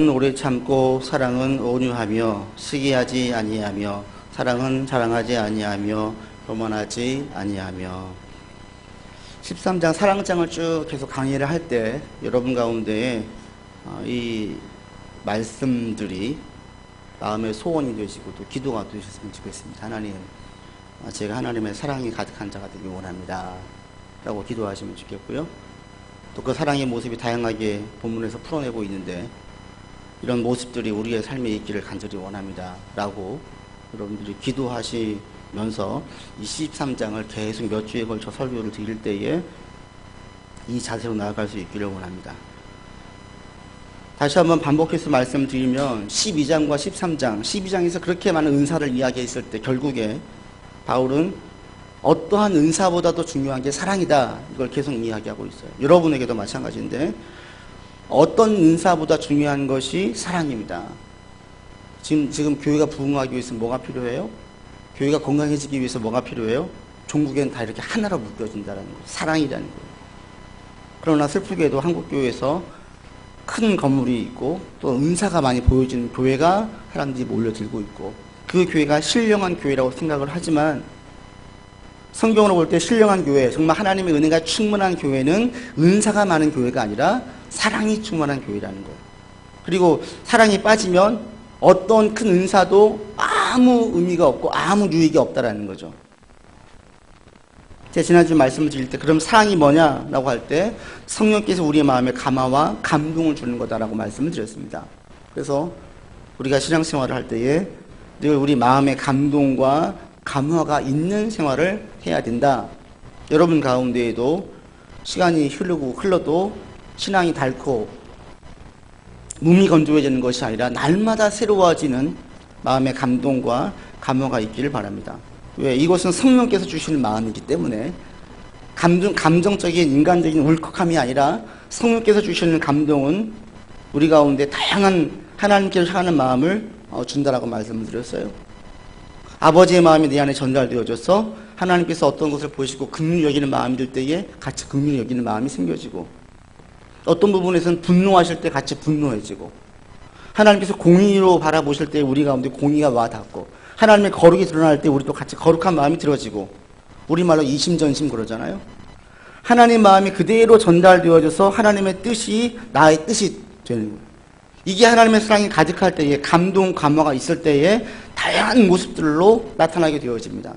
오래 참고 사랑은 온유하며 시기하지 아니하며 사랑은 자랑하지 아니하며 교만하지 아니하며. 13장 사랑장을 쭉 계속 강의를 할 때 여러분 가운데 이 말씀들이 마음의 소원이 되시고 또 기도가 되셨으면 좋겠습니다. 하나님, 제가 하나님의 사랑이 가득한 자가 되기 원합니다 라고 기도하시면 좋겠고요. 또 그 사랑의 모습이 다양하게 본문에서 풀어내고 있는데 이런 모습들이 우리의 삶에 있기를 간절히 원합니다 라고 여러분들이 기도하시면서 이 13장을 계속 몇 주에 걸쳐 설교를 드릴 때에 이 자세로 나아갈 수 있기를 원합니다. 다시 한번 반복해서 말씀드리면 12장과 13장, 12장에서 그렇게 많은 은사를 이야기했을 때 결국에 바울은 어떠한 은사보다도 중요한 게 사랑이다, 이걸 계속 이야기하고 있어요. 여러분에게도 마찬가지인데 어떤 은사보다 중요한 것이 사랑입니다. 지금 교회가 부흥하기 위해서 뭐가 필요해요? 교회가 건강해지기 위해서 뭐가 필요해요? 종국엔 다 이렇게 하나로 묶여진다는 거예요. 사랑이라는 거예요. 그러나 슬프게도 한국교회에서 큰 건물이 있고 또 은사가 많이 보여지는 교회가 사람들이 몰려들고 있고 그 교회가 신령한 교회라고 생각을 하지만 성경으로 볼 때 신령한 교회, 정말 하나님의 은혜가 충만한 교회는 은사가 많은 교회가 아니라 사랑이 충만한 교회라는 거예요. 그리고 사랑이 빠지면 어떤 큰 은사도 아무 의미가 없고 아무 유익이 없다라는 거죠. 제가 지난주 말씀을 드릴 때 그럼 사랑이 뭐냐라고 할 때 성령께서 우리의 마음에 감화와 감동을 주는 거다라고 말씀을 드렸습니다. 그래서 우리가 신앙생활을 할 때에 늘 우리 마음에 감동과 감화가 있는 생활을 해야 된다. 여러분 가운데에도 시간이 흘러도 신앙이 닳고 몸이 건조해지는 것이 아니라 날마다 새로워지는 마음의 감동과 감화가 있기를 바랍니다. 왜? 이것은 성령께서 주시는 마음이기 때문에 감정적인 인간적인 울컥함이 아니라 성령께서 주시는 감동은 우리 가운데 다양한 하나님께서 향하는 마음을 준다라고 말씀을 드렸어요. 아버지의 마음이 내 안에 전달되어져서 하나님께서 어떤 것을 보시고 긍휼히 여기는 마음이 들 때에 같이 긍휼히 여기는 마음이 생겨지고 어떤 부분에서는 분노하실 때 같이 분노해지고 하나님께서 공의로 바라보실 때 우리 가운데 공의가 와닿고 하나님의 거룩이 드러날 때 우리도 같이 거룩한 마음이 들어지고 우리말로 이심전심 그러잖아요. 하나님 마음이 그대로 전달되어져서 하나님의 뜻이 나의 뜻이 되는 거예요. 이게 하나님의 사랑이 가득할 때에 감동, 감화가 있을 때에 다양한 모습들로 나타나게 되어집니다.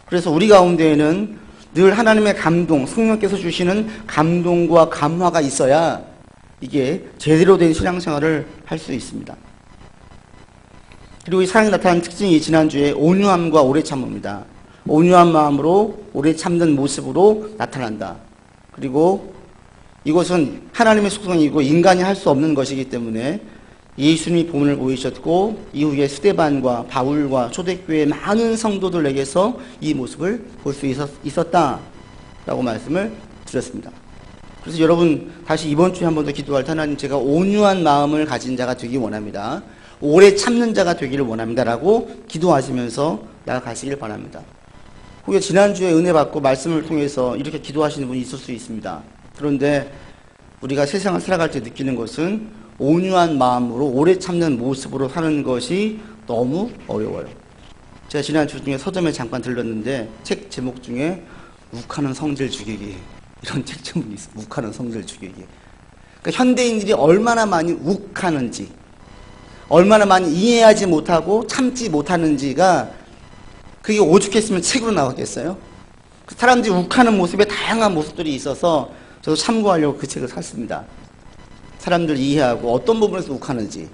그래서 우리 가운데에는 늘 하나님의 감동, 성령께서 주시는 감동과 감화가 있어야 이게 제대로 된 신앙생활을 할 수 있습니다. 그리고 이 사랑이 나타나는 특징이 지난주에 온유함과 오래 참음입니다. 온유한 마음으로 오래 참는 모습으로 나타난다. 그리고 이것은 하나님의 속성이고 인간이 할 수 없는 것이기 때문에 예수님이 본을 보이셨고 이후에 스데반과 바울과 초대교회의 많은 성도들에게서 이 모습을 볼 수 있었다라고 말씀을 드렸습니다. 그래서 여러분 다시 이번 주에 한 번 더 기도할 때 하나님 제가 온유한 마음을 가진 자가 되기 원합니다. 오래 참는 자가 되기를 원합니다라고 기도하시면서 나아가시길 바랍니다. 혹여 지난주에 은혜 받고 말씀을 통해서 이렇게 기도하시는 분이 있을 수 있습니다. 그런데 우리가 세상을 살아갈 때 느끼는 것은 온유한 마음으로 오래 참는 모습으로 사는 것이 너무 어려워요. 제가 지난주 중에 서점에 잠깐 들렀는데 책 제목 중에 욱하는 성질 죽이기 이런 책 제목이 있어요. 욱하는 성질 죽이기. 그러니까 현대인들이 얼마나 많이 욱하는지 얼마나 많이 이해하지 못하고 참지 못하는지가 그게 오죽했으면 책으로 나왔겠어요? 사람들이 욱하는 모습에 다양한 모습들이 있어서 저도 참고하려고 그 책을 샀습니다. 사람들 이해하고 어떤 부분에서 욱하는지.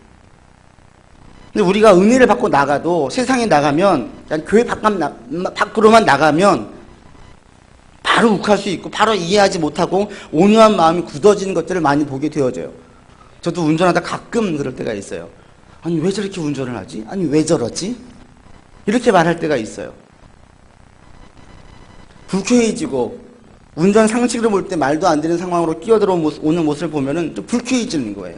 근데 우리가 은혜를 받고 나가도 세상에 나가면 그냥 교회 밖으로만 나가면 바로 욱할 수 있고 바로 이해하지 못하고 온유한 마음이 굳어지는 것들을 많이 보게 되어져요. 저도 운전하다 가끔 그럴 때가 있어요. 아니 왜 저렇게 운전을 하지? 아니 왜 저러지? 이렇게 말할 때가 있어요. 불쾌해지고 운전 상식으로 볼 때 말도 안 되는 상황으로 끼어들어오는 모습을 보면은 좀 불쾌해지는 거예요.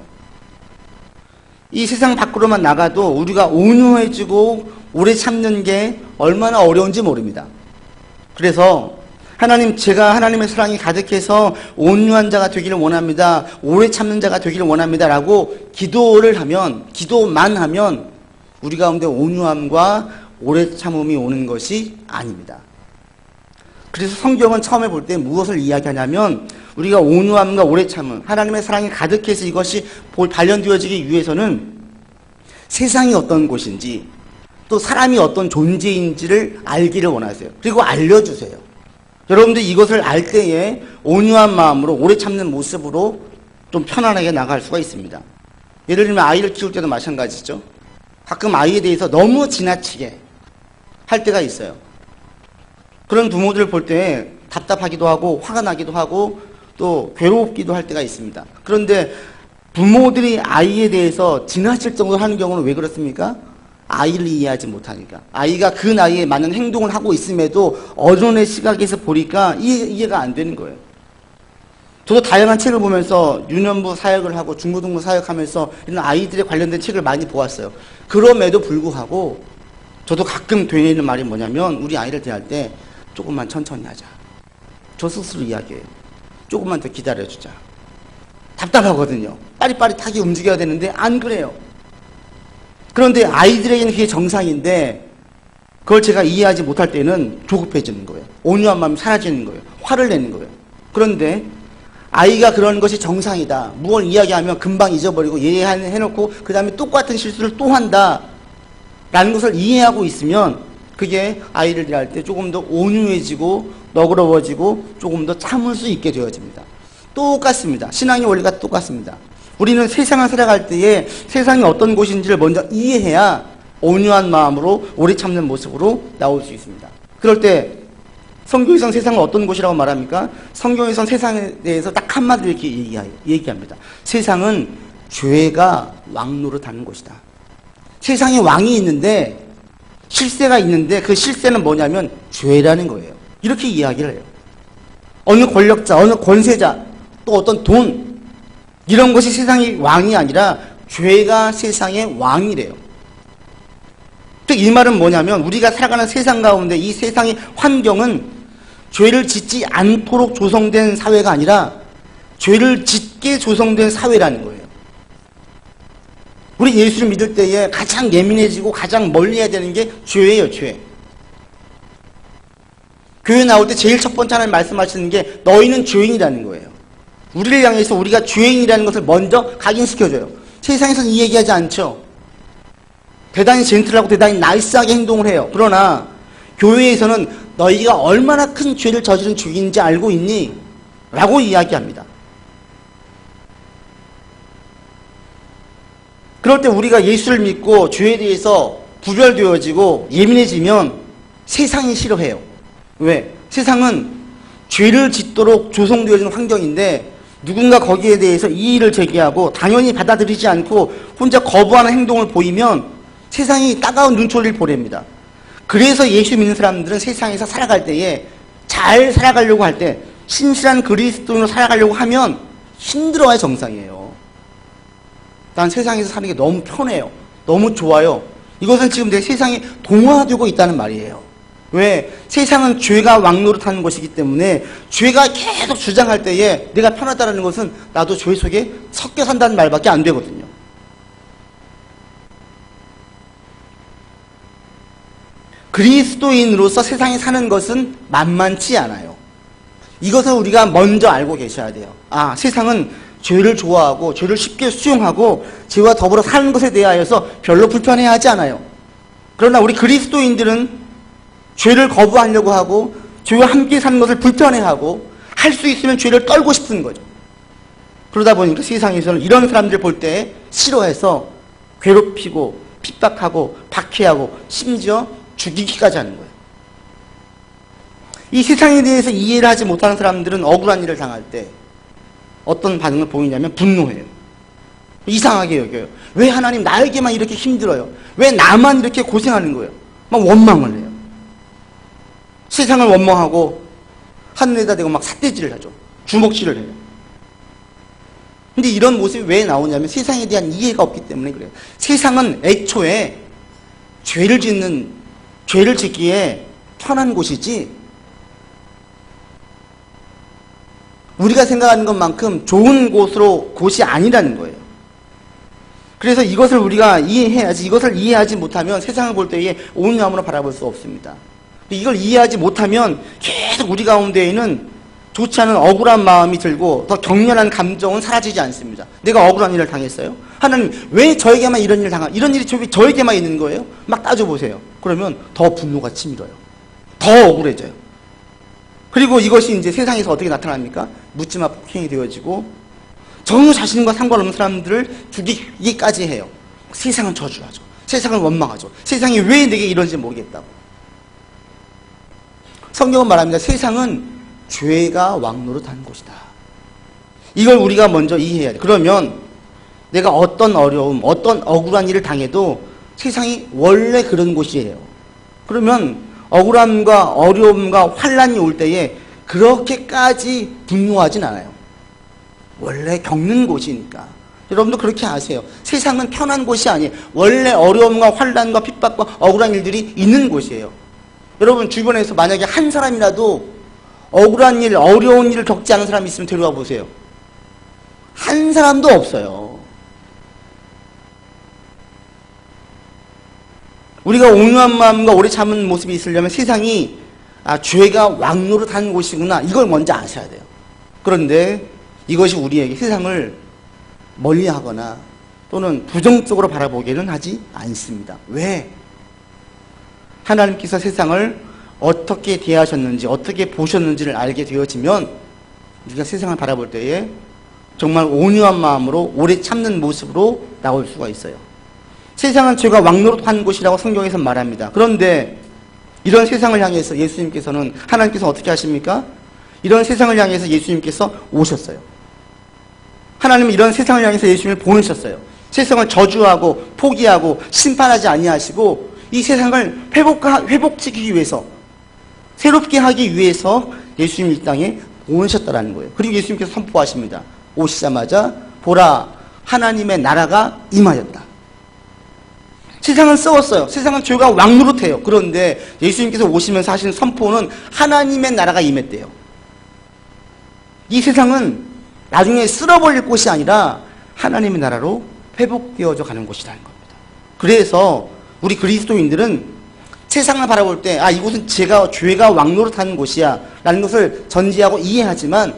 이 세상 밖으로만 나가도 우리가 온유해지고 오래 참는 게 얼마나 어려운지 모릅니다. 그래서 하나님, 제가 하나님의 사랑이 가득해서 온유한 자가 되기를 원합니다. 오래 참는 자가 되기를 원합니다. 라고 기도만 하면 우리 가운데 온유함과 오래 참음이 오는 것이 아닙니다. 그래서 성경은 처음에 볼 때 무엇을 이야기하냐면 우리가 온유함과 오래 참음, 하나님의 사랑이 가득해서 이것이 발현되어지기 위해서는 세상이 어떤 곳인지 또 사람이 어떤 존재인지를 알기를 원하세요. 그리고 알려주세요. 여러분들 이것을 알 때에 온유한 마음으로 오래 참는 모습으로 좀 편안하게 나갈 수가 있습니다. 예를 들면 아이를 키울 때도 마찬가지죠. 가끔 아이에 대해서 너무 지나치게 할 때가 있어요. 그런 부모들을 볼 때 답답하기도 하고 화가 나기도 하고 또 괴롭기도 할 때가 있습니다. 그런데 부모들이 아이에 대해서 지나칠 정도로 하는 경우는 왜 그렇습니까? 아이를 이해하지 못하니까. 아이가 그 나이에 맞는 행동을 하고 있음에도 어른의 시각에서 보니까 이해가 안 되는 거예요. 저도 다양한 책을 보면서 유년부 사역을 하고 중고등부 사역하면서 이런 아이들에 관련된 책을 많이 보았어요. 그럼에도 불구하고 저도 가끔 되는 말이 뭐냐면 우리 아이를 대할 때 조금만 천천히 하자. 저 스스로 이야기해요. 조금만 더 기다려주자. 답답하거든요. 빠릿빠릿하게 움직여야 되는데 안 그래요. 그런데 아이들에게는 그게 정상인데 그걸 제가 이해하지 못할 때는 조급해지는 거예요. 온유한 마음이 사라지는 거예요. 화를 내는 거예요. 그런데 아이가 그런 것이 정상이다. 무엇을 이야기하면 금방 잊어버리고 이해해놓고 그 다음에 똑같은 실수를 또 한다. 라는 것을 이해하고 있으면 그게 아이를 대할 때 조금 더 온유해지고 너그러워지고 조금 더 참을 수 있게 되어집니다. 똑같습니다. 신앙의 원리가 똑같습니다. 우리는 세상을 살아갈 때에 세상이 어떤 곳인지를 먼저 이해해야 온유한 마음으로 오래 참는 모습으로 나올 수 있습니다. 그럴 때 성경에서는 세상을 어떤 곳이라고 말합니까? 성경에서는 세상에 대해서 딱 한마디로 이렇게 얘기합니다. 세상은 죄가 왕노릇하는 곳이다. 세상에 왕이 있는데 실세가 있는데 그 실세는 뭐냐면 죄라는 거예요. 이렇게 이야기를 해요. 어느 권력자, 어느 권세자, 또 어떤 돈 이런 것이 세상의 왕이 아니라 죄가 세상의 왕이래요. 즉 이 말은 뭐냐면 우리가 살아가는 세상 가운데 이 세상의 환경은 죄를 짓지 않도록 조성된 사회가 아니라 죄를 짓게 조성된 사회라는 거예요. 우리 예수를 믿을 때에 가장 예민해지고 가장 멀리해야 되는 게 죄예요. 죄. 교회 나올 때 제일 첫 번째 하나님 말씀하시는 게 너희는 죄인이라는 거예요. 우리를 향해서 우리가 죄인이라는 것을 먼저 각인시켜줘요. 세상에서는 이 얘기하지 않죠. 대단히 젠틀하고 대단히 나이스하게 행동을 해요. 그러나 교회에서는 너희가 얼마나 큰 죄를 저지른 죄인인지 알고 있니? 라고 이야기합니다. 그럴 때 우리가 예수를 믿고 죄에 대해서 구별되어지고 예민해지면 세상이 싫어해요. 왜? 세상은 죄를 짓도록 조성되어진 환경인데 누군가 거기에 대해서 이의를 제기하고 당연히 받아들이지 않고 혼자 거부하는 행동을 보이면 세상이 따가운 눈초리를 보냅니다. 그래서 예수 믿는 사람들은 세상에서 살아갈 때에 잘 살아가려고 할 때 신실한 그리스도인으로 살아가려고 하면 힘들어야 정상이에요. 난 세상에서 사는 게 너무 편해요. 너무 좋아요. 이것은 지금 내 세상에 동화되고 있다는 말이에요. 왜? 세상은 죄가 왕노릇하는 것이기 때문에 죄가 계속 주장할 때에 내가 편하다는 것은 나도 죄 속에 섞여 산다는 말밖에 안 되거든요. 그리스도인으로서 세상에 사는 것은 만만치 않아요. 이것을 우리가 먼저 알고 계셔야 돼요. 아, 세상은 죄를 좋아하고 죄를 쉽게 수용하고 죄와 더불어 사는 것에 대하여서 별로 불편해하지 않아요. 그러나 우리 그리스도인들은 죄를 거부하려고 하고 죄와 함께 사는 것을 불편해하고 할 수 있으면 죄를 떨고 싶은 거죠. 그러다 보니까 세상에서는 이런 사람들 볼 때 싫어해서 괴롭히고 핍박하고 박해하고 심지어 죽이기까지 하는 거예요. 이 세상에 대해서 이해를 하지 못하는 사람들은 억울한 일을 당할 때 어떤 반응을 보이냐면 분노해요. 이상하게 여겨요. 왜 하나님 나에게만 이렇게 힘들어요? 왜 나만 이렇게 고생하는 거예요? 막 원망을 해요. 세상을 원망하고 하늘에다 대고 막 삿대질을 하죠. 주먹질을 해요. 근데 이런 모습이 왜 나오냐면 세상에 대한 이해가 없기 때문에 그래요. 세상은 애초에 죄를 짓기에 편한 곳이지 우리가 생각하는 것만큼 좋은 곳이 아니라는 거예요. 그래서 이것을 우리가 이해해야지, 이것을 이해하지 못하면 세상을 볼 때에 온유함으로 바라볼 수 없습니다. 이걸 이해하지 못하면 계속 우리 가운데에는 좋지 않은 억울한 마음이 들고 더 격렬한 감정은 사라지지 않습니다. 내가 억울한 일을 당했어요? 하나님, 왜 저에게만 이런 일이 저에게만 있는 거예요? 막 따져보세요. 그러면 더 분노가 치밀어요. 더 억울해져요. 그리고 이것이 이제 세상에서 어떻게 나타납니까? 묻지마 폭행이 되어지고 전혀 자신과 상관없는 사람들을 죽이기까지 해요. 세상은 저주하죠. 세상을 원망하죠. 세상이 왜 내게 이런지 모르겠다고. 성경은 말합니다. 세상은 죄가 왕노릇하는 곳이다. 이걸 우리가 먼저 이해해야 돼. 그러면 내가 어떤 어려움, 어떤 억울한 일을 당해도 세상이 원래 그런 곳이에요. 그러면 억울함과 어려움과 환난이 올 때에 그렇게까지 분노하진 않아요. 원래 겪는 곳이니까. 여러분도 그렇게 아세요. 세상은 편한 곳이 아니에요. 원래 어려움과 환난과 핍박과 억울한 일들이 있는 곳이에요. 여러분 주변에서 만약에 한 사람이라도 억울한 일, 어려운 일을 겪지 않은 사람이 있으면 데려와 보세요. 한 사람도 없어요. 우리가 온유한 마음과 오래 참은 모습이 있으려면 세상이 죄가 왕노릇하는 곳이구나, 이걸 먼저 아셔야 돼요. 그런데 이것이 우리에게 세상을 멀리하거나 또는 부정적으로 바라보기는 하지 않습니다. 왜? 하나님께서 세상을 어떻게 대하셨는지, 어떻게 보셨는지를 알게 되어지면 우리가 세상을 바라볼 때에 정말 온유한 마음으로 오래 참는 모습으로 나올 수가 있어요. 세상은 죄가 왕노릇하는 곳이라고 성경에서 말합니다. 그런데 이런 세상을 향해서 예수님께서는, 하나님께서 어떻게 하십니까? 이런 세상을 향해서 예수님께서 오셨어요. 하나님은 이런 세상을 향해서 예수님을 보내셨어요. 세상을 저주하고 포기하고 심판하지 아니하시고 이 세상을 회복시키기 위해서, 새롭게 하기 위해서 예수님이 이 땅에 오셨다라는 거예요. 그리고 예수님께서 선포하십니다. 오시자마자 보라, 하나님의 나라가 임하였다. 세상은 썩었어요. 세상은 죄가 왕노릇해요. 그런데 예수님께서 오시면서 하시는 선포는 하나님의 나라가 임했대요. 이 세상은 나중에 쓸어버릴 곳이 아니라 하나님의 나라로 회복되어져 가는 곳이라는 겁니다. 그래서 우리 그리스도인들은 세상을 바라볼 때 이곳은 죄가 왕노릇하는 곳이야 라는 것을 전제하고 이해하지만,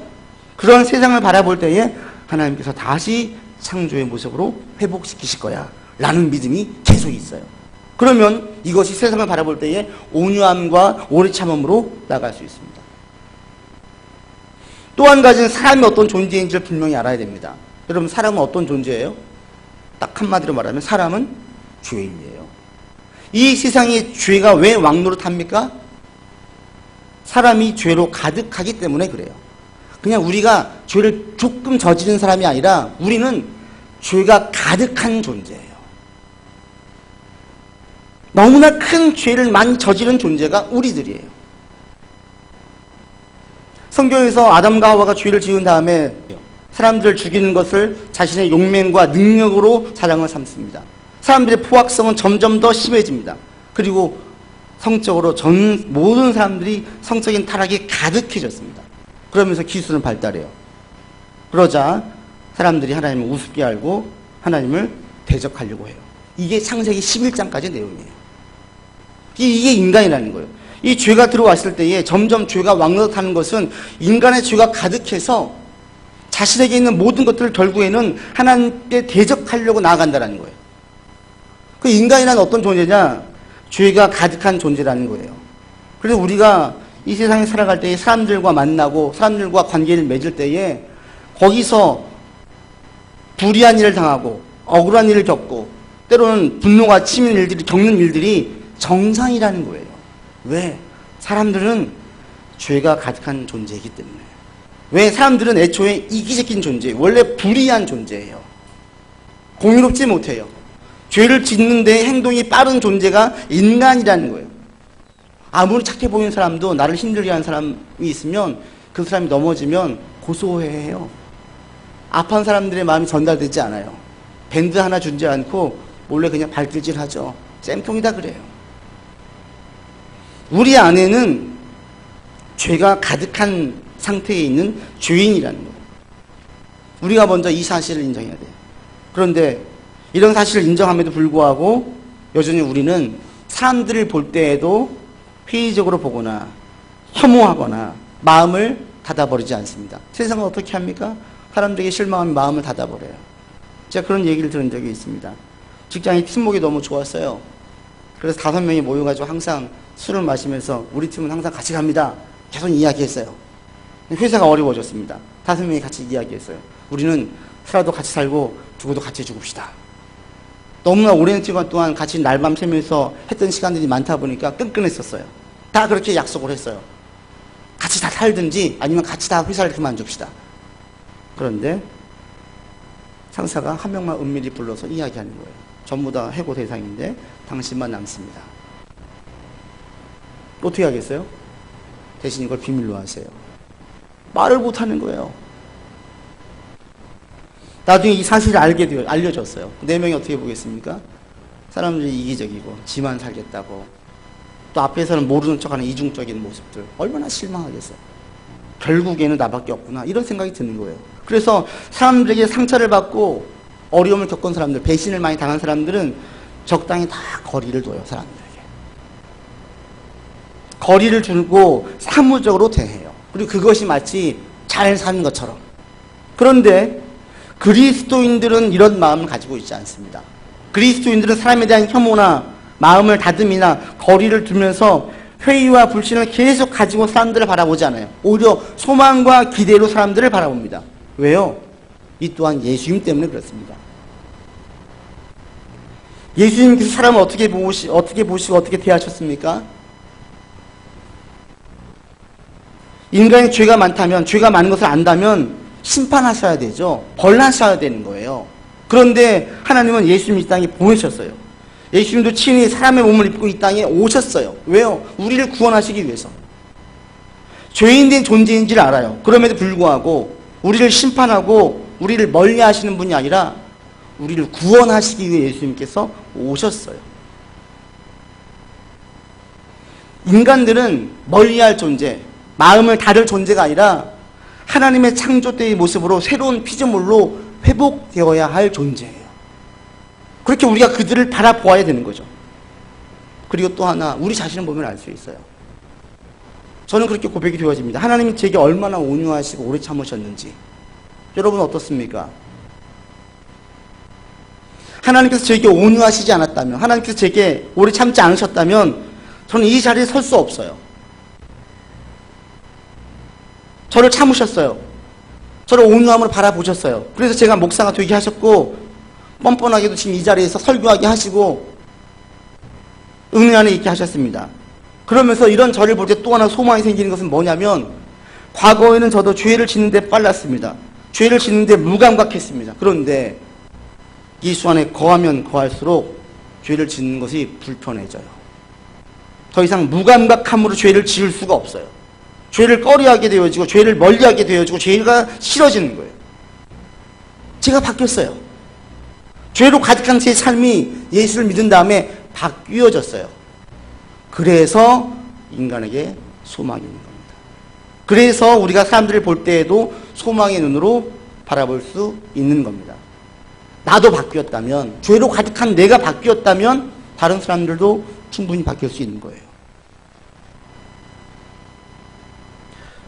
그런 세상을 바라볼 때에 하나님께서 다시 창조의 모습으로 회복시키실 거야 라는 믿음이 계속 있어요. 그러면 이것이 세상을 바라볼 때에 온유함과 오래 참음으로 나갈 수 있습니다. 또 한 가지는 사람이 어떤 존재인지를 분명히 알아야 됩니다. 여러분, 사람은 어떤 존재예요? 딱 한마디로 말하면 사람은 죄인이에요. 이 세상에 죄가 왜 왕노릇합니까? 사람이 죄로 가득하기 때문에 그래요. 그냥 우리가 죄를 조금 저지른 사람이 아니라 우리는 죄가 가득한 존재예요. 너무나 큰 죄를 많이 저지른 존재가 우리들이에요. 성경에서 아담과 하와가 죄를 지은 다음에 사람들을 죽이는 것을 자신의 용맹과 능력으로 사랑을 삼습니다. 사람들의 포악성은 점점 더 심해집니다. 그리고 성적으로 모든 사람들이 성적인 타락이 가득해졌습니다. 그러면서 기술은 발달해요. 그러자 사람들이 하나님을 우습게 알고 하나님을 대적하려고 해요. 이게 창세기 11장까지 내용이에요. 이게 인간이라는 거예요. 이 죄가 들어왔을 때에 점점 죄가 왕노릇하는 것은 인간의 죄가 가득해서 자신에게 있는 모든 것들을 결국에는 하나님께 대적하려고 나아간다는 거예요. 그 인간이란 어떤 존재냐? 죄가 가득한 존재라는 거예요. 그래서 우리가 이 세상에 살아갈 때에 사람들과 만나고 사람들과 관계를 맺을 때에 거기서 불의한 일을 당하고 억울한 일을 겪고 때로는 분노가 치밀 일들이 겪는 일들이 정상이라는 거예요. 왜? 사람들은 죄가 가득한 존재이기 때문에. 왜? 사람들은 애초에 이기적인 존재예요. 원래 불의한 존재예요. 공유롭지 못해요. 죄를 짓는 데 행동이 빠른 존재가 인간이라는 거예요. 아무리 착해 보이는 사람도 나를 힘들게 하는 사람이 있으면 그 사람이 넘어지면 고소해해요. 아파한 사람들의 마음이 전달되지 않아요. 밴드 하나 주지 않고 몰래 그냥 발길질하죠. 쌤통이다 그래요. 우리 안에는 죄가 가득한 상태에 있는 죄인이라는 거예요. 우리가 먼저 이 사실을 인정해야 돼요. 그런데 이런 사실을 인정함에도 불구하고 여전히 우리는 사람들을 볼 때에도 회의적으로 보거나 혐오하거나 마음을 닫아버리지 않습니다. 세상은 어떻게 합니까? 사람들에게 실망하면 마음을 닫아버려요. 제가 그런 얘기를 들은 적이 있습니다. 직장의 팀워크가 너무 좋았어요. 그래서 5명이 모여가지고 항상 술을 마시면서 우리 팀은 항상 같이 갑니다. 계속 이야기했어요. 회사가 어려워졌습니다. 5명이 같이 이야기했어요. 우리는 살아도 같이 살고 죽어도 같이 죽읍시다. 너무나 오랜 시간 동안 같이 날밤 새면서 했던 시간들이 많다 보니까 끈끈했었어요. 다 그렇게 약속을 했어요. 같이 다 살든지 아니면 같이 다 회사를 그만둡시다. 그런데 상사가 한 명만 은밀히 불러서 이야기하는 거예요. 전부 다 해고 대상인데 당신만 남습니다. 어떻게 하겠어요? 대신 이걸 비밀로 하세요. 말을 못하는 거예요. 나중에 이 사실을 알려줬어요. 4명이 어떻게 보겠습니까? 사람들이 이기적이고 지만 살겠다고 또 앞에서는 모르는 척하는 이중적인 모습들 얼마나 실망하겠어요. 결국에는 나밖에 없구나 이런 생각이 드는 거예요. 그래서 사람들에게 상처를 받고 어려움을 겪은 사람들, 배신을 많이 당한 사람들은 적당히 다 거리를 둬요. 사람들에게 거리를 두고 사무적으로 대해요. 그리고 그것이 마치 잘 사는 것처럼. 그런데 그리스도인들은 이런 마음을 가지고 있지 않습니다. 그리스도인들은 사람에 대한 혐오나 마음을 다듬이나 거리를 두면서 회의와 불신을 계속 가지고 사람들을 바라보지 않아요. 오히려 소망과 기대로 사람들을 바라봅니다. 왜요? 이 또한 예수님 때문에 그렇습니다. 예수님께서 사람을 어떻게 보시고 어떻게 대하셨습니까? 인간의 죄가 많다면, 죄가 많은 것을 안다면 심판하셔야 되죠. 벌하셔야 되는 거예요. 그런데 하나님은 예수님 이 땅에 보내셨어요. 예수님도 친히 사람의 몸을 입고 이 땅에 오셨어요. 왜요? 우리를 구원하시기 위해서. 죄인된 존재인지를 알아요. 그럼에도 불구하고 우리를 심판하고 우리를 멀리 하시는 분이 아니라 우리를 구원하시기 위해 예수님께서 오셨어요. 인간들은 멀리할 존재, 마음을 다룰 존재가 아니라 하나님의 창조 때의 모습으로 새로운 피조물로 회복되어야 할 존재예요. 그렇게 우리가 그들을 바라보아야 되는 거죠. 그리고 또 하나, 우리 자신을 보면 알 수 있어요. 저는 그렇게 고백이 되어집니다. 하나님이 제게 얼마나 온유하시고 오래 참으셨는지. 여러분 어떻습니까? 하나님께서 제게 온유하시지 않았다면, 하나님께서 제게 오래 참지 않으셨다면 저는 이 자리에 설 수 없어요. 저를 참으셨어요. 저를 온유함으로 바라보셨어요. 그래서 제가 목사가 되게 하셨고 뻔뻔하게도 지금 이 자리에서 설교하게 하시고 은혜 안에 있게 하셨습니다. 그러면서 이런 저를 볼 때 또 하나 소망이 생기는 것은 뭐냐면, 과거에는 저도 죄를 짓는 데 빨랐습니다. 죄를 짓는 데 무감각했습니다. 그런데 예수 안에 거하면 거할수록 죄를 짓는 것이 불편해져요. 더 이상 무감각함으로 죄를 지을 수가 없어요. 죄를 꺼려하게 되어지고 죄를 멀리하게 되어지고 죄가 싫어지는 거예요. 제가 바뀌었어요. 죄로 가득한 제 삶이 예수를 믿은 다음에 바뀌어졌어요. 그래서 인간에게 소망이 있는 겁니다. 그래서 우리가 사람들을 볼 때에도 소망의 눈으로 바라볼 수 있는 겁니다. 나도 바뀌었다면, 죄로 가득한 내가 바뀌었다면 다른 사람들도 충분히 바뀔 수 있는 거예요.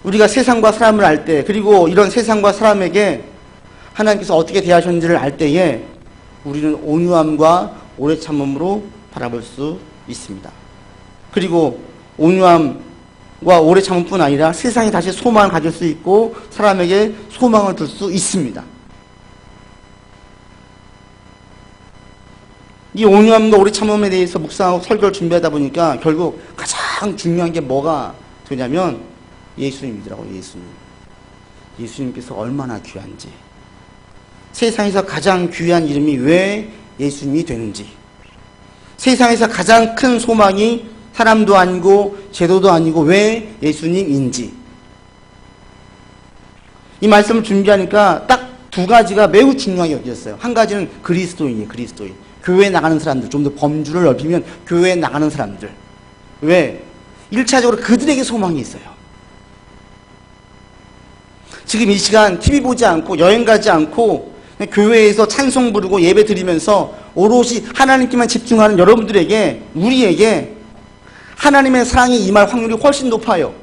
우리가 세상과 사람을 알 때, 그리고 이런 세상과 사람에게 하나님께서 어떻게 대하셨는지를 알 때에 우리는 온유함과 오래 참음으로 바라볼 수 있습니다. 그리고 온유함과 오래 참음뿐 아니라 세상에 다시 소망을 가질 수 있고 사람에게 소망을 줄 수 있습니다. 이 온유함과 오래 참음에 대해서 묵상하고 설교를 준비하다 보니까 결국 가장 중요한 게 뭐가 되냐면 예수님이더라고요. 예수님께서 얼마나 귀한지, 세상에서 가장 귀한 이름이 왜 예수님이 되는지, 세상에서 가장 큰 소망이 사람도 아니고 제도도 아니고 왜 예수님인지, 이 말씀을 준비하니까 딱 2가지가 매우 중요하게 여겨졌어요. 한 가지는 그리스도인이에요. 그리스도인. 교회에 나가는 사람들, 좀 더 범주를 넓히면 교회에 나가는 사람들. 왜? 1차적으로 그들에게 소망이 있어요. 지금 이 시간 TV 보지 않고 여행 가지 않고 교회에서 찬송 부르고 예배 드리면서 오롯이 하나님께만 집중하는 여러분들에게, 우리에게 하나님의 사랑이 임할 확률이 훨씬 높아요.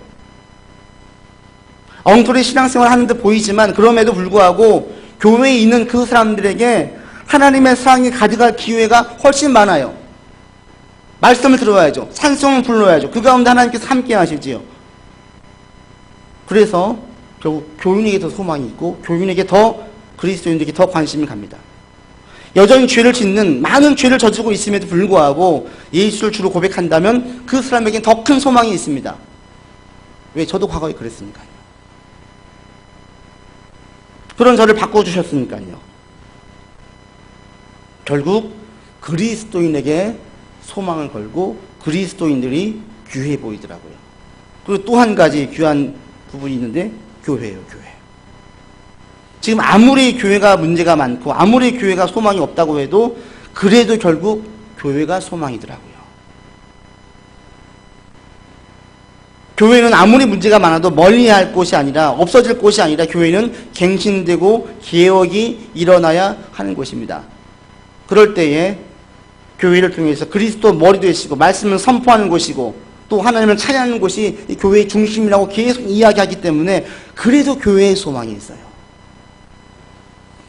엉터리 신앙생활 하는 듯 보이지만 그럼에도 불구하고 교회에 있는 그 사람들에게 하나님의 사랑이 가득할 기회가 훨씬 많아요. 말씀을 들어야죠. 찬송을 불러야죠. 그 가운데 하나님께서 함께 하시지요. 그래서 결국 교인에게 더 소망이 있고 교인에게 더, 그리스도인들에게 더 관심이 갑니다. 여전히 죄를 짓는, 많은 죄를 저지르고 있음에도 불구하고 예수를 주로 고백한다면 그 사람에게는 더 큰 소망이 있습니다. 왜? 저도 과거에 그랬으니까요. 그런 저를 바꿔주셨으니까요. 결국 그리스도인에게 소망을 걸고 그리스도인들이 귀해 보이더라고요. 그리고 또 한 가지 귀한 부분이 있는데 교회예요, 교회. 지금 아무리 교회가 문제가 많고 아무리 교회가 소망이 없다고 해도 그래도 결국 교회가 소망이더라고요. 교회는 아무리 문제가 많아도 멀리할 곳이 아니라, 없어질 곳이 아니라 교회는 갱신되고 개혁이 일어나야 하는 곳입니다. 그럴 때에 교회를 통해서 그리스도 머리 되시고 말씀을 선포하는 곳이고 또 하나님을 찬양하는 곳이 이 교회의 중심이라고 계속 이야기하기 때문에 그래서 교회의 소망이 있어요.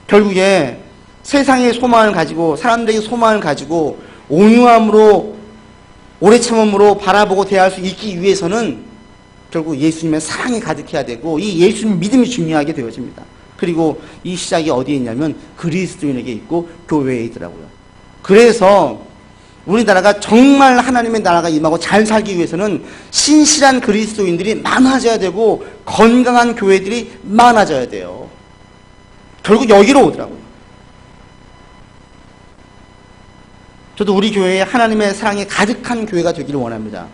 결국에 세상의 소망을 가지고, 사람들에게 소망을 가지고 온유함으로, 오래 참음으로 바라보고 대할 수 있기 위해서는 결국 예수님의 사랑이 가득해야 되고 이 예수님 믿음이 중요하게 되어집니다. 그리고 이 시작이 어디에 있냐면 그리스도인에게 있고 교회에 있더라고요. 그래서 우리나라가 정말 하나님의 나라가 임하고 잘 살기 위해서는 신실한 그리스도인들이 많아져야 되고 건강한 교회들이 많아져야 돼요. 결국 여기로 오더라고요. 저도 우리 교회에 하나님의 사랑이 가득한 교회가 되기를 원합니다.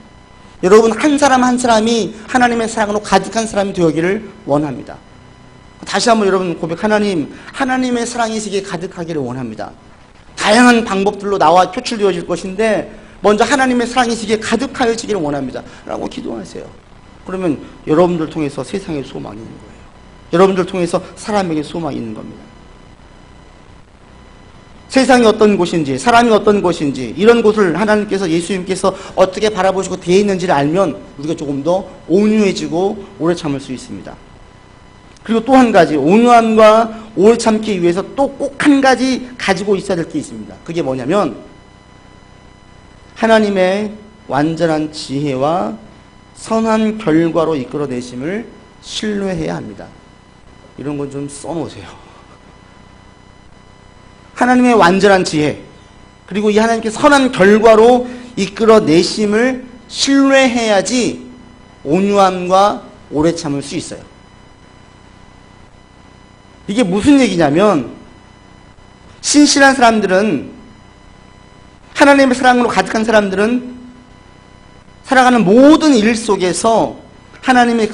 여러분 한 사람 한 사람이 하나님의 사랑으로 가득한 사람이 되기를 원합니다. 다시 한번 여러분 고백, 하나님의 사랑이 세계에 가득하기를 원합니다. 다양한 방법들로 나와 표출되어질 것인데 먼저 하나님의 사랑이 세계에 가득하여지기를 원합니다 라고 기도하세요. 그러면 여러분들 통해서 세상에 소망이 있는 거예요. 여러분들 통해서 사람에게 소망이 있는 겁니다. 세상이 어떤 곳인지, 사람이 어떤 곳인지, 이런 곳을 하나님께서, 예수님께서 어떻게 바라보시고 대했는지를 알면 우리가 조금 더 온유해지고 오래 참을 수 있습니다. 그리고 또 한 가지, 온유함과 오래 참기 위해서 또 꼭 한 가지 가지고 있어야 될 게 있습니다. 그게 뭐냐면 하나님의 완전한 지혜와 선한 결과로 이끌어내심을 신뢰해야 합니다. 이런 건 좀 써놓으세요. 하나님의 완전한 지혜, 그리고 이 하나님께 선한 결과로 이끌어내심을 신뢰해야지 온유함과 오래 참을 수 있어요. 이게 무슨 얘기냐면 신실한 사람들은, 하나님의 사랑으로 가득한 사람들은 살아가는 모든 일 속에서 하나님의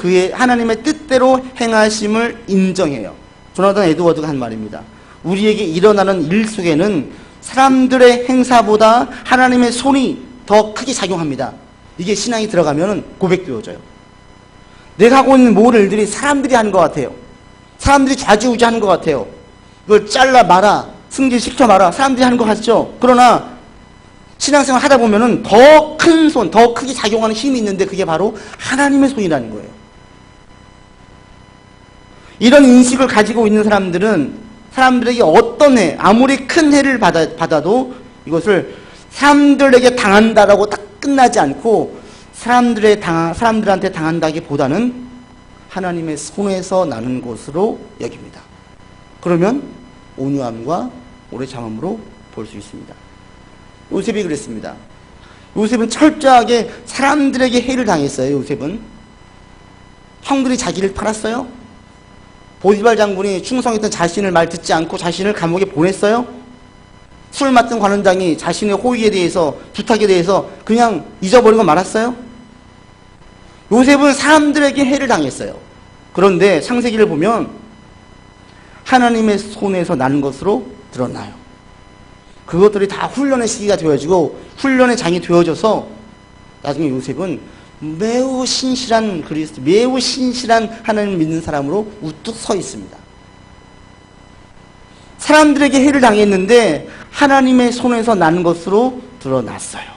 뜻대로 행하심을 인정해요. 조나단 에드워드가 한 말입니다. 우리에게 일어나는 일 속에는 사람들의 행사보다 하나님의 손이 더 크게 작용합니다. 이게 신앙이 들어가면 고백되어져요. 내가 하고 있는 모든 일들이 사람들이 하는 것 같아요. 사람들이 좌지우지하는 것 같아요. 이걸 잘라 마라, 승진시켜 마라, 사람들이 하는 것 같죠. 그러나 신앙생활 하다 보면은 더 큰 손, 더 크게 작용하는 힘이 있는데 그게 바로 하나님의 손이라는 거예요. 이런 인식을 가지고 있는 사람들은 사람들에게 어떤 해, 아무리 큰 해를 받아도 이것을 사람들에게 당한다라고 딱 끝나지 않고 사람들한테 당한다기보다는 하나님의 손에서 나는 것으로 여깁니다. 그러면 온유함과 오래 참음으로 볼 수 있습니다. 요셉이 그랬습니다. 요셉은 철저하게 사람들에게 해를 당했어요. 요셉은 형들이 자기를 팔았어요. 보디발 장군이 충성했던 자신을 말 듣지 않고 자신을 감옥에 보냈어요. 술 맡은 관원장이 자신의 호의에 대해서, 부탁에 대해서 그냥 잊어버리고 말았어요. 요셉은 사람들에게 해를 당했어요. 그런데 창세기를 보면 하나님의 손에서 난 것으로 드러나요. 그것들이 다 훈련의 시기가 되어지고 훈련의 장이 되어져서 나중에 요셉은 매우 신실한 그리스도, 매우 신실한 하나님을 믿는 사람으로 우뚝 서 있습니다. 사람들에게 해를 당했는데 하나님의 손에서 난 것으로 드러났어요.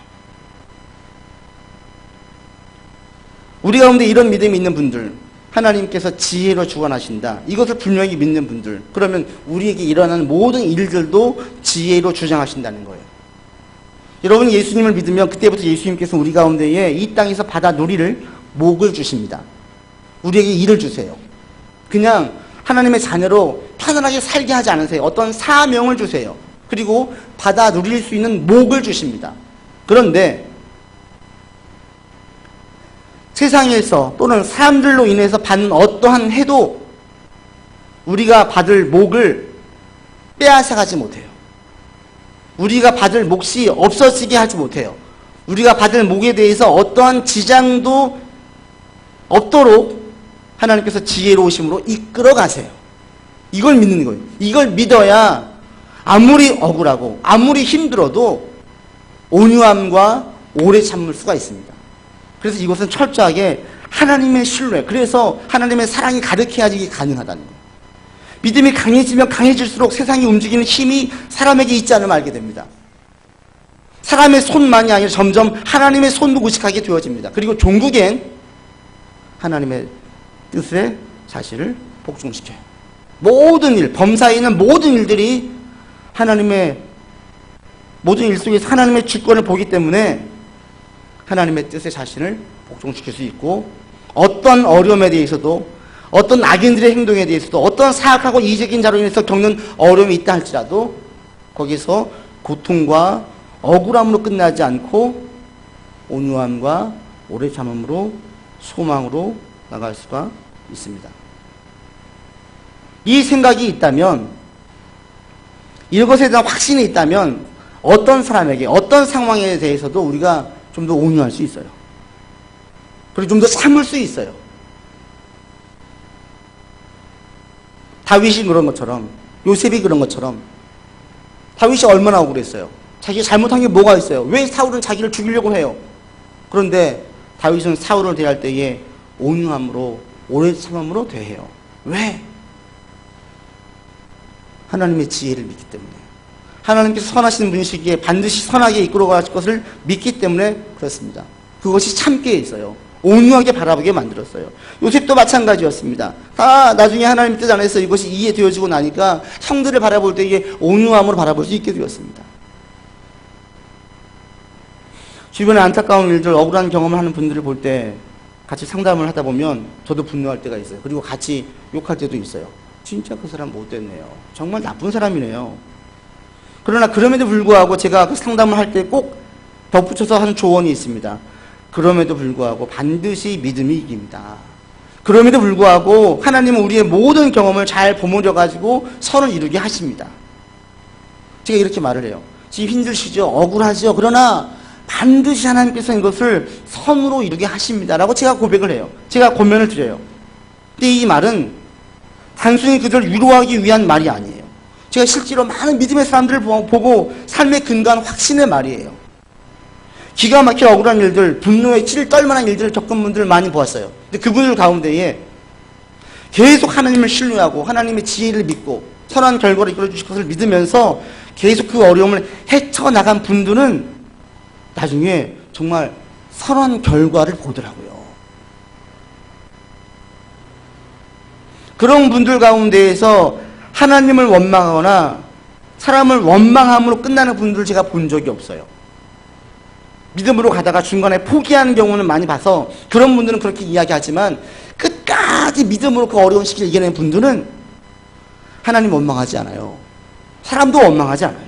우리 가운데 이런 믿음이 있는 분들, 하나님께서 지혜로 주관하신다, 이것을 분명히 믿는 분들, 그러면 우리에게 일어나는 모든 일들도 지혜로 주장하신다는 거예요. 여러분, 예수님을 믿으면 그때부터 예수님께서 우리 가운데에 이 땅에서 받아 누릴 목을 주십니다. 우리에게 일을 주세요. 그냥 하나님의 자녀로 편안하게 살게 하지 않으세요. 어떤 사명을 주세요. 그리고 받아 누릴 수 있는 목을 주십니다. 그런데 세상에서 또는 사람들로 인해서 받는 어떠한 해도 우리가 받을 목을 빼앗아가지 못해요. 우리가 받을 몫이 없어지게 하지 못해요. 우리가 받을 목에 대해서 어떠한 지장도 없도록 하나님께서 지혜로우심으로 이끌어 가세요. 이걸 믿는 거예요. 이걸 믿어야 아무리 억울하고 아무리 힘들어도 온유함과 오래 참을 수가 있습니다. 그래서 이것은 철저하게 하나님의 신뢰, 그래서 하나님의 사랑이 가득해야지 이게 가능하다는 거예요. 믿음이 강해지면 강해질수록 세상이 움직이는 힘이 사람에게 있지 않으면 알게 됩니다. 사람의 손만이 아니라 점점 하나님의 손도 의식하게 되어집니다. 그리고 종국엔 하나님의 뜻에 자신을 복종시켜요. 모든 일, 범사에 있는 모든 일들이 하나님의 모든 일 속에서 하나님의 주권을 보기 때문에 하나님의 뜻에 자신을 복종시킬 수 있고, 어떤 어려움에 대해서도, 어떤 악인들의 행동에 대해서도, 어떤 사악하고 이적인 자로 인해서 겪는 어려움이 있다 할지라도 거기서 고통과 억울함으로 끝나지 않고 온유함과 오래 참음으로 소망으로 나갈 수가 있습니다. 이 생각이 있다면, 이것에 대한 확신이 있다면 어떤 사람에게, 어떤 상황에 대해서도 우리가 좀 더 온유할 수 있어요. 그리고 좀 더 참을 수 있어요. 다윗이 그런 것처럼, 요셉이 그런 것처럼, 다윗이 얼마나 억울했어요. 자기가 잘못한 게 뭐가 있어요? 왜 사울은 자기를 죽이려고 해요? 그런데 다윗은 사울을 대할 때에 온유함으로, 오래 참음으로 대해요. 왜? 하나님의 지혜를 믿기 때문에, 하나님께서 선하신 분이시기에 반드시 선하게 이끌어갈 것을 믿기 때문에 그렇습니다. 그것이 참게 있어요. 온유하게 바라보게 만들었어요. 요셉도 마찬가지였습니다. 다 나중에 하나님 뜻 안에서 이것이 이해되어지고 나니까 형들을 바라볼 때 이게 온유함으로 바라볼 수 있게 되었습니다. 주변에 안타까운 일들, 억울한 경험을 하는 분들을 볼 때 같이 상담을 하다 보면 저도 분노할 때가 있어요. 그리고 같이 욕할 때도 있어요. 진짜 그 사람 못됐네요. 정말 나쁜 사람이네요. 그러나 그럼에도 불구하고 제가 그 상담을 할 때 꼭 덧붙여서 하는 조언이 있습니다. 그럼에도 불구하고 반드시 믿음이 이깁니다. 그럼에도 불구하고 하나님은 우리의 모든 경험을 잘 버무려가지고 선을 이루게 하십니다. 제가 이렇게 말을 해요. 지금 힘드시죠? 억울하죠? 그러나 반드시 하나님께서 이것을 선으로 이루게 하십니다. 라고 제가 고백을 해요. 제가 권면을 드려요. 근데 이 말은 단순히 그들을 위로하기 위한 말이 아니에요. 제가 실제로 많은 믿음의 사람들을 보고 삶의 근거한 확신의 말이에요. 기가 막혀 억울한 일들, 분노에 찔 떨만한 일들을 겪은 분들을 많이 보았어요. 근데 그분들 가운데에 계속 하나님을 신뢰하고 하나님의 지혜를 믿고 선한 결과를 이끌어 주실 것을 믿으면서 계속 그 어려움을 헤쳐나간 분들은 나중에 정말 선한 결과를 보더라고요. 그런 분들 가운데에서 하나님을 원망하거나 사람을 원망함으로 끝나는 분들을 제가 본 적이 없어요. 믿음으로 가다가 중간에 포기하는 경우는 많이 봐서 그런 분들은 그렇게 이야기하지만 끝까지 믿음으로 그 어려운 시기를 이겨낸 분들은 하나님 원망하지 않아요. 사람도 원망하지 않아요.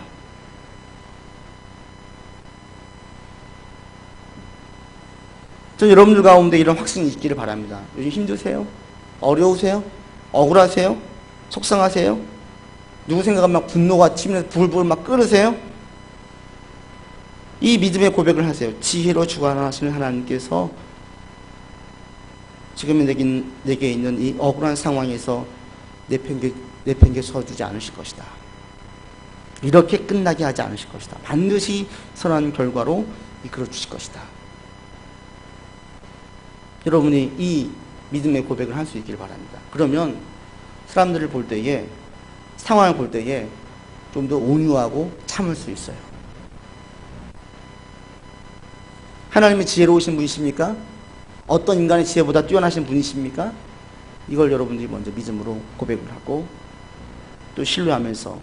전 여러분들 가운데 이런 확신이 있기를 바랍니다. 요즘 힘드세요? 어려우세요? 억울하세요? 속상하세요? 누구 생각하면 막 분노가 치면서 불불 막 끓으세요? 이 믿음의 고백을 하세요. 지혜로 주관하시는 하나님께서 지금 내게 있는 이 억울한 상황에서 내 편에 서주지 않으실 것이다. 이렇게 끝나게 하지 않으실 것이다. 반드시 선한 결과로 이끌어 주실 것이다. 여러분이 이 믿음의 고백을 할 수 있기를 바랍니다. 그러면 사람들을 볼 때에, 상황을 볼 때에 좀 더 온유하고 참을 수 있어요. 하나님이 지혜로우신 분이십니까? 어떤 인간의 지혜보다 뛰어나신 분이십니까? 이걸 여러분들이 먼저 믿음으로 고백을 하고 또 신뢰하면서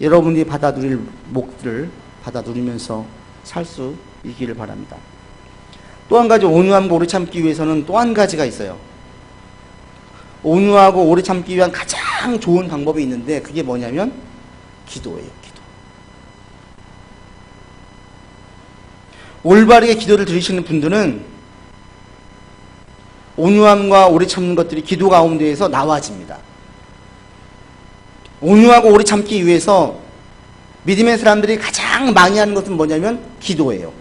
여러분들이 받아 누릴 몫들을 받아 누리면서 살 수 있기를 바랍니다. 또 한 가지 온유함과 오래 참기 위해서는 또 한 가지가 있어요. 온유하고 오래 참기 위한 가장 좋은 방법이 있는데 그게 뭐냐면 기도예요. 기도. 올바르게 기도를 드리시는 분들은 온유함과 오래 참는 것들이 기도 가운데에서 나와집니다. 온유하고 오래 참기 위해서 믿음의 사람들이 가장 많이 하는 것은 뭐냐면 기도예요.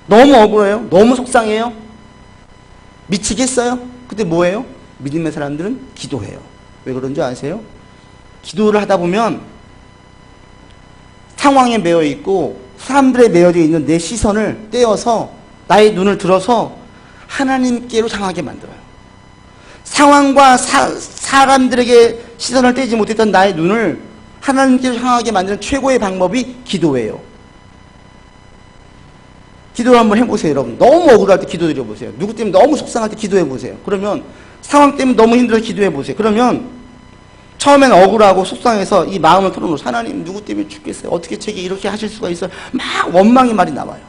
너무 억울해요? 너무 속상해요? 미치겠어요? 그때 뭐예요? 믿음의 사람들은 기도해요. 왜 그런 줄 아세요? 기도를 하다 보면 상황에 매여 있고 사람들에 매여져 있는 내 시선을 떼어서 나의 눈을 들어서 하나님께로 향하게 만들어요. 상황과 사람들에게 시선을 떼지 못했던 나의 눈을 하나님께로 향하게 만드는 최고의 방법이 기도예요. 기도를 한번 해보세요, 여러분. 너무 억울할 때 기도 드려보세요. 누구 때문에 너무 속상할 때 기도해보세요. 그러면 상황 때문에 너무 힘들어서 기도해보세요. 그러면 처음엔 억울하고 속상해서 이 마음을 털어놓으세요. 하나님 누구 때문에 죽겠어요? 어떻게 제게 이렇게 하실 수가 있어요? 막 원망의 말이 나와요.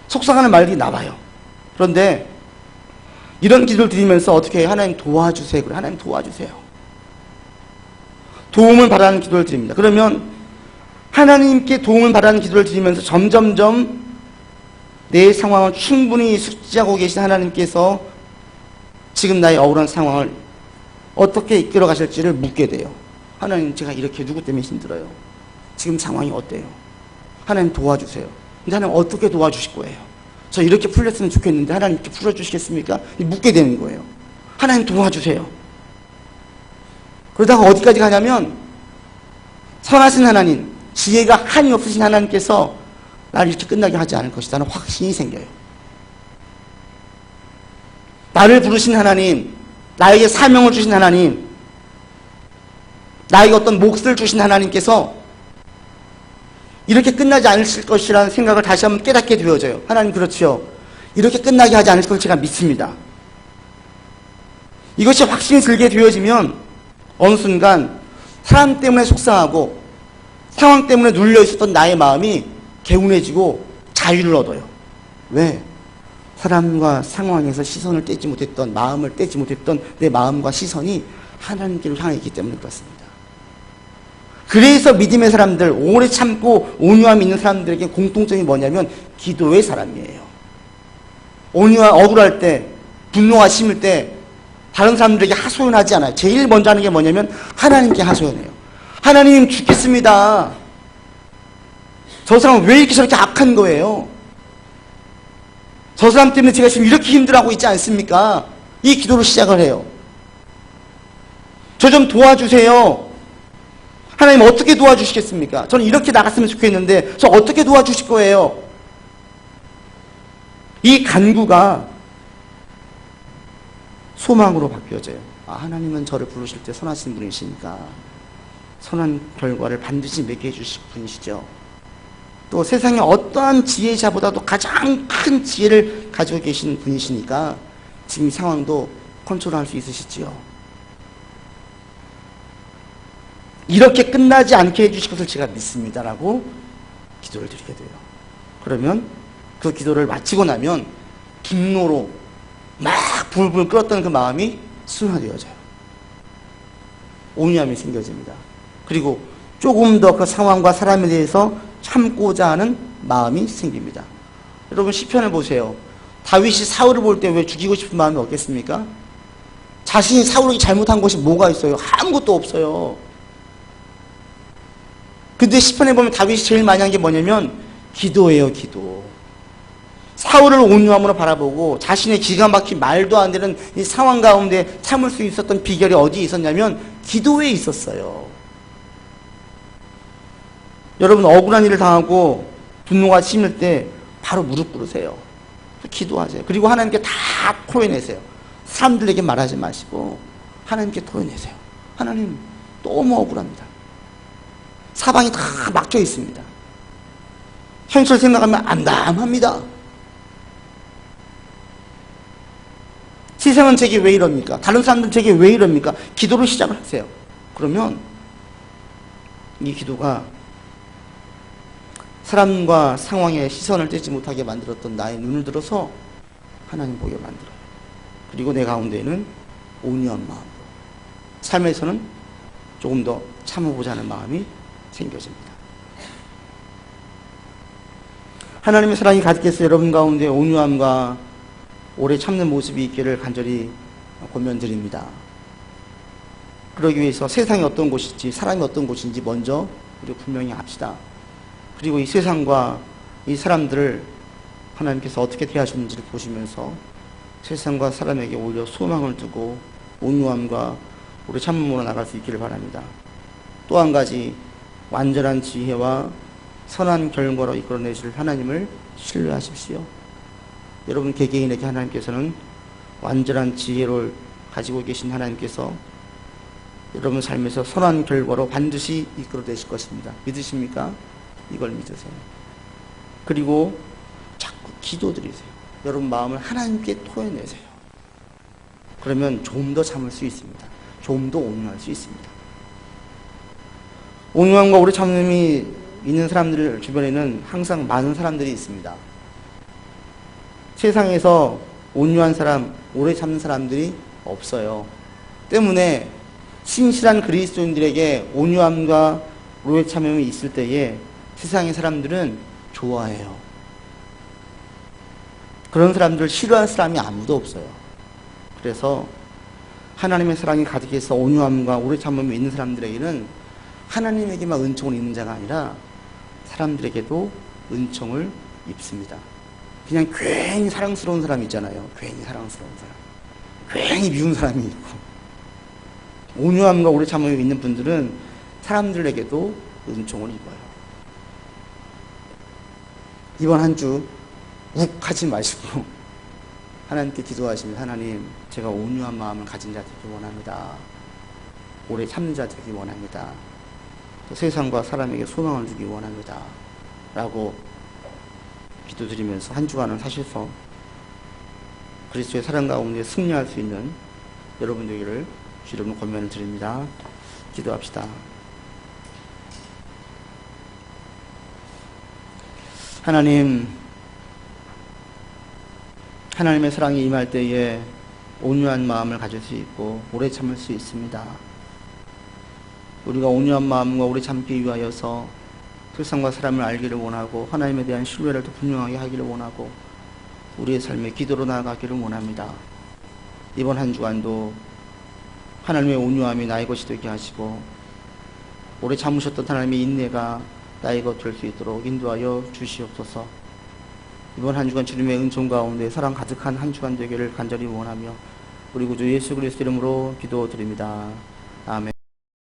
속상하는 말이 나와요. 그런데 이런 기도를 드리면서 어떻게 해요? 하나님 도와주세요. 그래, 하나님 도와주세요. 도움을 바라는 기도를 드립니다. 그러면 하나님께 도움을 바라는 기도를 드리면서 점점점 내 상황을 충분히 숙지하고 계신 하나님께서 지금 나의 억울한 상황을 어떻게 이끌어 가실지를 묻게 돼요. 하나님, 제가 이렇게 누구 때문에 힘들어요? 지금 상황이 어때요? 하나님 도와주세요. 근데 하나님 어떻게 도와주실 거예요? 저 이렇게 풀렸으면 좋겠는데 하나님 이렇게 풀어주시겠습니까? 묻게 되는 거예요. 하나님 도와주세요. 그러다가 어디까지 가냐면 선하신 하나님, 지혜가 한이 없으신 하나님께서 나를 이렇게 끝나게 하지 않을 것이라는 확신이 생겨요. 나를 부르신 하나님, 나에게 사명을 주신 하나님, 나에게 어떤 몫을 주신 하나님께서 이렇게 끝나지 않으실 것이라는 생각을 다시 한번 깨닫게 되어져요. 하나님, 그렇지요. 이렇게 끝나게 하지 않을 것을 제가 믿습니다. 이것이 확신이 들게 되어지면 어느 순간 사람 때문에 속상하고 상황 때문에 눌려 있었던 나의 마음이 개운해지고 자유를 얻어요. 왜? 사람과 상황에서 시선을 떼지 못했던, 마음을 떼지 못했던 내 마음과 시선이 하나님께로 향해 있기 때문에 그렇습니다. 그래서 믿음의 사람들, 오래 참고 온유함이 있는 사람들에게 공통점이 뭐냐면 기도의 사람이에요. 억울할 때, 분노가 심을 때 다른 사람들에게 하소연하지 않아요. 제일 먼저 하는 게 뭐냐면 하나님께 하소연해요. 하나님, 죽겠습니다. 저 사람은 왜 이렇게 저렇게 악한 거예요? 저 사람 때문에 제가 지금 이렇게 힘들어하고 있지 않습니까? 이 기도로 시작을 해요. 저 좀 도와주세요. 하나님, 어떻게 도와주시겠습니까? 저는 이렇게 나갔으면 좋겠는데 저 어떻게 도와주실 거예요? 이 간구가 소망으로 바뀌어져요. 아, 하나님은 저를 부르실 때 선하신 분이시니까 선한 결과를 반드시 맺게 해주실 분이시죠. 또 세상에 어떠한 지혜자보다도 가장 큰 지혜를 가지고 계신 분이시니까 지금 이 상황도 컨트롤할 수 있으시지요. 이렇게 끝나지 않게 해주실 것을 제가 믿습니다라고 기도를 드리게 돼요. 그러면 그 기도를 마치고 나면 분노로 막 불불 끓었던 그 마음이 순화되어져요. 온유함이 생겨집니다. 그리고 조금 더 그 상황과 사람에 대해서 참고자 하는 마음이 생깁니다. 여러분, 시편을 보세요. 다윗이 사울을 볼 때 왜 죽이고 싶은 마음이 없겠습니까? 자신이 사울에게 잘못한 것이 뭐가 있어요? 아무것도 없어요. 근데 시편에 보면 다윗이 제일 많이 한 게 뭐냐면 기도예요, 기도. 사울을 온유함으로 바라보고 자신의 기가 막힌 말도 안 되는 이 상황 가운데 참을 수 있었던 비결이 어디에 있었냐면 기도에 있었어요. 여러분, 억울한 일을 당하고 분노가 심을 때 바로 무릎 꿇으세요. 기도하세요. 그리고 하나님께 다 토해내세요. 사람들에게 말하지 마시고 하나님께 토해내세요. 하나님 너무 억울합니다. 사방이 다 막혀 있습니다. 현실 생각하면 암담합니다. 세상은 제게 왜 이럽니까? 다른 사람들은 제게 왜 이럽니까? 기도로 시작을 하세요. 그러면 이 기도가 사람과 상황에 시선을 떼지 못하게 만들었던 나의 눈을 들어서 하나님 보게 만들어요. 그리고 내 가운데에는 온유한 마음으로 삶에서는 조금 더 참아보자 하는 마음이 생겨집니다. 하나님의 사랑이 가득해서 여러분 가운데 온유함과 오래 참는 모습이 있기를 간절히 권면드립니다. 그러기 위해서 세상이 어떤 곳인지 사람이 어떤 곳인지 먼저 우리 분명히 합시다. 그리고 이 세상과 이 사람들을 하나님께서 어떻게 대하셨는지를 보시면서 세상과 사람에게 오히려 소망을 두고 온유함과 오래 참음으로 나갈 수 있기를 바랍니다. 또 한 가지 완전한 지혜와 선한 결과로 이끌어내실 하나님을 신뢰하십시오. 여러분 개개인에게 하나님께서는 완전한 지혜를 가지고 계신 하나님께서 여러분 삶에서 선한 결과로 반드시 이끌어내실 것입니다. 믿으십니까? 이걸 믿으세요. 그리고 자꾸 기도드리세요. 여러분 마음을 하나님께 토해내세요. 그러면 좀 더 참을 수 있습니다. 좀 더 온유할 수 있습니다. 온유함과 오래 참음이 있는 사람들 주변에는 항상 많은 사람들이 있습니다. 세상에서 온유한 사람, 오래 참는 사람들이 없어요. 때문에 신실한 그리스도인들에게 온유함과 오래 참음이 있을 때에 세상의 사람들은 좋아해요. 그런 사람들을 싫어하는 사람이 아무도 없어요. 그래서 하나님의 사랑이 가득해서 온유함과 오래 참음이 있는 사람들에게는 하나님에게만 은총을 입는 자가 아니라 사람들에게도 은총을 입습니다. 그냥 괜히 사랑스러운 사람이 있잖아요. 괜히 사랑스러운 사람. 괜히 미운 사람이 있고. 온유함과 오래 참음이 있는 분들은 사람들에게도 은총을 입어요. 이번 한 주 욱 하지 마시고 하나님께 기도하시면 하나님 제가 온유한 마음을 가진 자 되기 원합니다. 오래 참는 자 되기 원합니다. 또 세상과 사람에게 소망을 주기 원합니다. 라고 기도드리면서 한 주간을 사셔서 그리스도의 사랑 가운데 승리할 수 있는 여러분 되기를 주님으로 권면을 드립니다. 기도합시다. 하나님의 사랑이 임할 때에 온유한 마음을 가질 수 있고 오래 참을 수 있습니다. 우리가 온유한 마음과 오래 참기 위하여서 세상과 사람을 알기를 원하고 하나님에 대한 신뢰를 더 분명하게 하기를 원하고 우리의 삶에 기도로 나아가기를 원합니다. 이번 한 주간도 하나님의 온유함이 나의 것이 되게 하시고 오래 참으셨던 하나님의 인내가 나의 것 될 수 있도록 인도하여 주시옵소서. 이번 한 주간 주님의 은총 가운데 사랑 가득한 한 주간 되기를 간절히 원하며 우리 구주 예수 그리스도 이름으로 기도드립니다. 아멘.